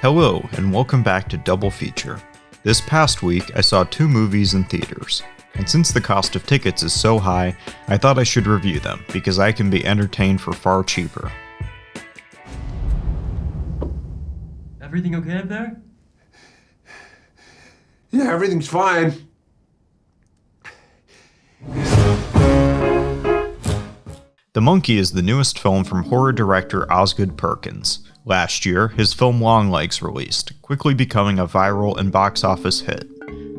Hello, and welcome back to Double Feature. This past week, I saw 2 movies in theaters, and since the cost of tickets is so high, I thought I should review them, because I can be entertained for far cheaper. Everything okay up there? Yeah, everything's fine. The Monkey is the newest film from horror director Osgood Perkins. Last year, his film Longlegs released, quickly becoming a viral and box office hit.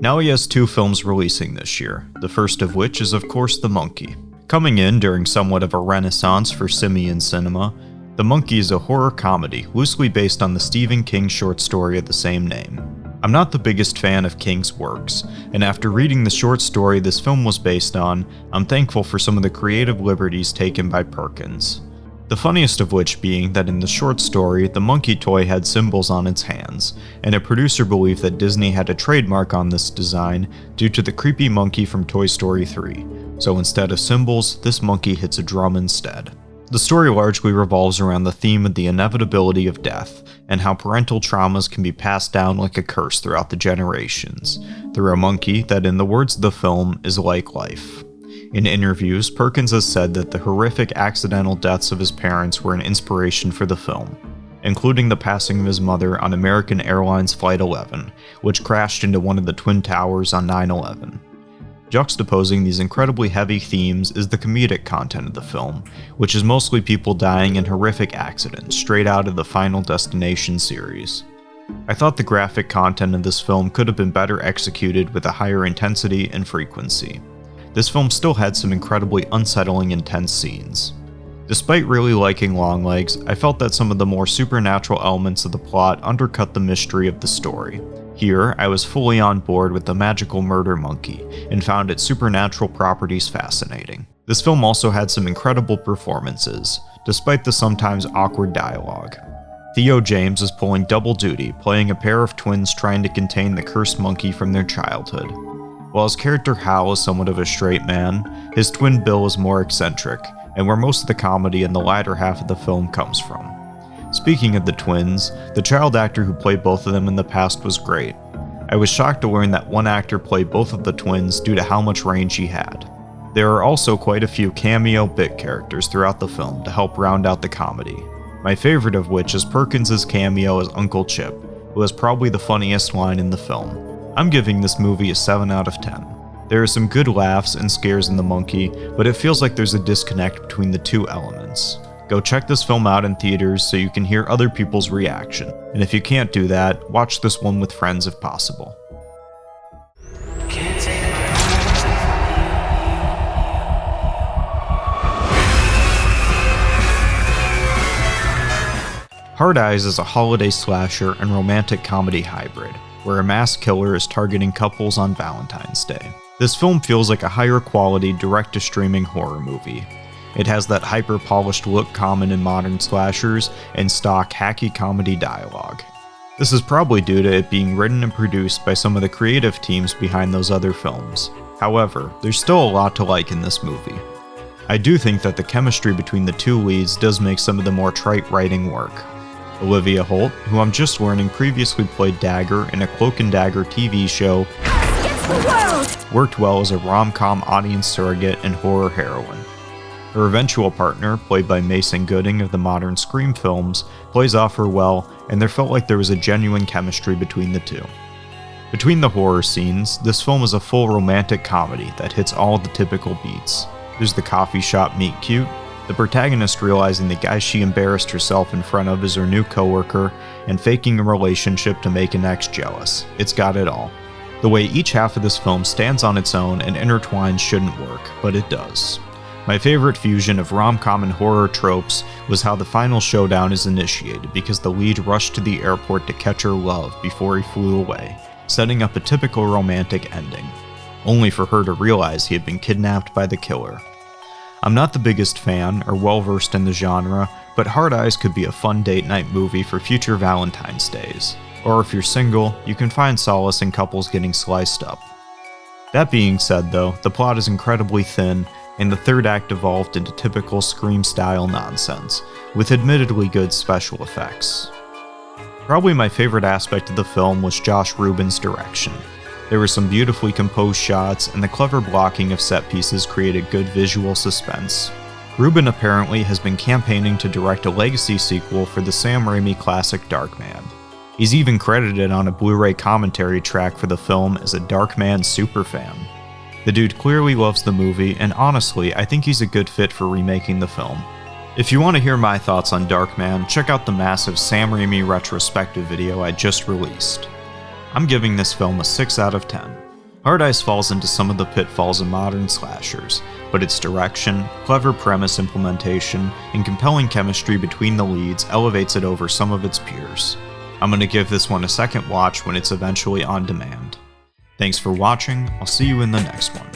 Now he has 2 films releasing this year, the first of which is of course The Monkey. Coming in during somewhat of a renaissance for simian cinema, The Monkey is a horror comedy loosely based on the Stephen King short story of the same name. I'm not the biggest fan of King's works, and after reading the short story this film was based on, I'm thankful for some of the creative liberties taken by Perkins. The funniest of which being that in the short story, the monkey toy had symbols on its hands, and a producer believed that Disney had a trademark on this design due to the creepy monkey from Toy Story 3, so instead of symbols, this monkey hits a drum instead. The story largely revolves around the theme of the inevitability of death, and how parental traumas can be passed down like a curse throughout the generations, through a monkey that, in the words of the film, is like life. In interviews, Perkins has said that the horrific accidental deaths of his parents were an inspiration for the film, including the passing of his mother on American Airlines Flight 11, which crashed into one of the Twin Towers on 9/11. Juxtaposing these incredibly heavy themes is the comedic content of the film, which is mostly people dying in horrific accidents straight out of the Final Destination series. I thought the graphic content of this film could have been better executed with a higher intensity and frequency. This film still had some incredibly unsettling intense scenes. Despite really liking Longlegs, I felt that some of the more supernatural elements of the plot undercut the mystery of the story. Here, I was fully on board with the magical murder monkey, and found its supernatural properties fascinating. This film also had some incredible performances, despite the sometimes awkward dialogue. Theo James is pulling double duty, playing a pair of twins trying to contain the cursed monkey from their childhood. While his character Hal is somewhat of a straight man, his twin Bill is more eccentric, and where most of the comedy in the latter half of the film comes from. Speaking of the twins, the child actor who played both of them in the past was great. I was shocked to learn that one actor played both of the twins due to how much range he had. There are also quite a few cameo bit characters throughout the film to help round out the comedy. My favorite of which is Perkins' cameo as Uncle Chip, who has probably the funniest line in the film. I'm giving this movie a 7 out of 10. There are some good laughs and scares in The Monkey, but it feels like there's a disconnect between the 2 elements. Go check this film out in theaters so you can hear other people's reaction, and if you can't do that, watch this one with friends if possible. Hard Eyes is a holiday slasher and romantic comedy hybrid, where a mass killer is targeting couples on Valentine's Day. This film feels like a higher quality direct-to-streaming horror movie. It has that hyper-polished look common in modern slashers and stock hacky comedy dialogue. This is probably due to it being written and produced by some of the creative teams behind those other films. However, there's still a lot to like in this movie. I do think that the chemistry between the 2 leads does make some of the more trite writing work. Olivia Holt, who I'm just learning previously played Dagger in a Cloak and Dagger TV show, worked well as a rom-com audience surrogate and horror heroine. Her eventual partner, played by Mason Gooding of the modern Scream films, plays off her well, and there felt like there was a genuine chemistry between the 2. Between the horror scenes, this film is a full romantic comedy that hits all the typical beats. There's the coffee shop meet cute, the protagonist realizing the guy she embarrassed herself in front of is her new coworker, and faking a relationship to make an ex jealous. It's got it all. The way each half of this film stands on its own and intertwines shouldn't work, but it does. My favorite fusion of rom-com and horror tropes was how the final showdown is initiated because the lead rushed to the airport to catch her love before he flew away, setting up a typical romantic ending, only for her to realize he had been kidnapped by the killer. I'm not the biggest fan or well-versed in the genre, but Hard Eyes could be a fun date night movie for future Valentine's Days. Or if you're single, you can find solace in couples getting sliced up. That being said though, the plot is incredibly thin, and the third act evolved into typical Scream-style nonsense, with admittedly good special effects. Probably my favorite aspect of the film was Josh Rubin's direction. There were some beautifully composed shots, and the clever blocking of set pieces created good visual suspense. Rubin apparently has been campaigning to direct a legacy sequel for the Sam Raimi classic Darkman. He's even credited on a Blu-ray commentary track for the film as a Darkman superfan. The dude clearly loves the movie, and honestly, I think he's a good fit for remaking the film. If you want to hear my thoughts on Darkman, check out the massive Sam Raimi retrospective video I just released. I'm giving this film a 6 out of 10. Hard Eyes falls into some of the pitfalls of modern slashers, but its direction, clever premise implementation, and compelling chemistry between the leads elevates it over some of its peers. I'm going to give this one a second watch when it's eventually on demand. Thanks for watching, I'll see you in the next one.